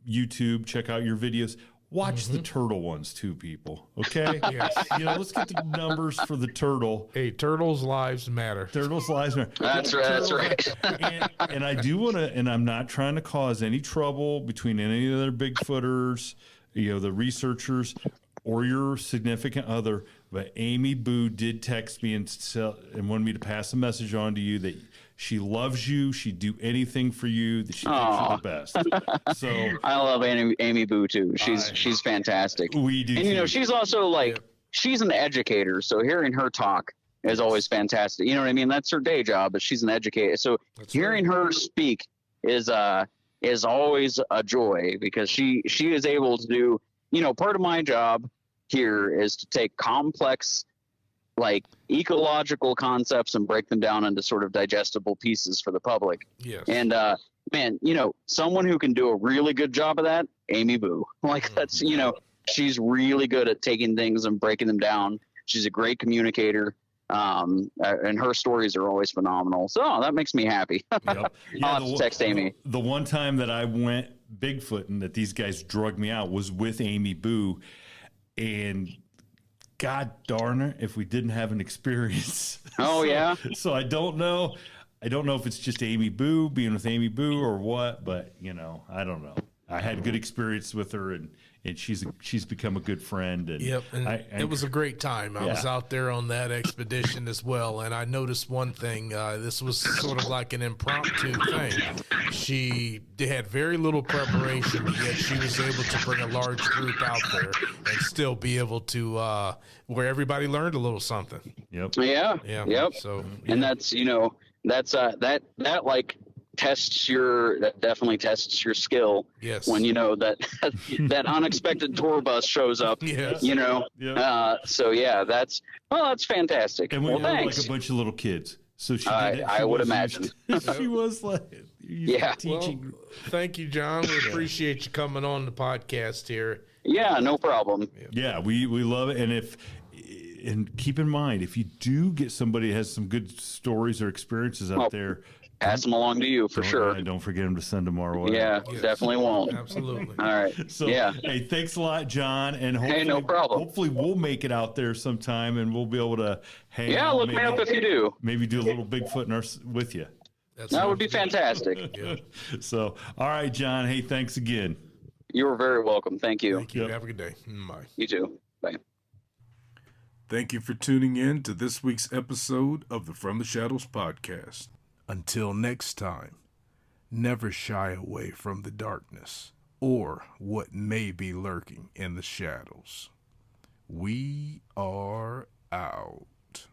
YouTube, check out your videos. Watch the turtle ones too, people. Okay? Yes. You know, let's get the numbers for the turtle. Hey, turtles' lives matter. Turtles' lives matter. That's right. And I do want to, and I'm not trying to cause any trouble between any other Bigfooters, you know, the researchers, or your significant other. But Amy Boo did text me and wanted me to pass a message on to you that she loves you. She'd do anything for you. That she thinks you're the best. So I love Amy Boo too. She's fantastic. We do. And you know, she's also like she's an educator. So hearing her talk is always fantastic. You know what I mean? That's her day job, but she's an educator. So hearing her speak is always a joy, because she is able to do, you know, part of my job here is to take complex, like, ecological concepts and break them down into sort of digestible pieces for the public. Yes. And man, you know, someone who can do a really good job of that, Amy Boo. Like, that's, you know, she's really good at taking things and breaking them down. She's a great communicator. And her stories are always phenomenal. So that makes me happy. Yep. I'll have to text Amy. The one time that I went Bigfooting that these guys drugged me out was with Amy Boo, and God darn it, if we didn't have an experience. Oh, yeah. So I don't know. If it's just Amy Boo, being with Amy Boo, or what, but, you know, I don't know. I had a good experience with her, and she's become a good friend. And and it was a great time. I was out there on that expedition as well, and I noticed one thing. This was sort of like an impromptu thing. She had very little preparation, but yet she was able to bring a large group out there and still be able to where everybody learned a little something. Yep. Yeah. Yep. So, and that's, you know, that's that like definitely tests your skill. Yes. When you know that unexpected tour bus shows up. Yes. You know. Yeah. So yeah, that's fantastic. And we had thanks. like a bunch of little kids. So I would imagine. She was like, teaching. Well, thank you, John. We appreciate you coming on the podcast here. Yeah, no problem. Yeah, we love it. And keep in mind, if you do get somebody that has some good stories or experiences out there, pass them along to you for sure. Don't forget them to send them our way. Yeah, definitely won't. Absolutely. All right. So, yeah. Hey, thanks a lot, John. And hopefully, no problem. Hopefully we'll make it out there sometime, and we'll be able to hang out. Look me up if you do. Maybe do a little Bigfoot with you. That would be fantastic. So, all right, John. Hey, thanks again. You were very welcome. Thank you. Thank you. Have a good day. Bye. You too. Bye. Thank you for tuning in to this week's episode of the From the Shadows podcast. Until next time, Never shy away from the darkness or what may be lurking in the shadows. We are out.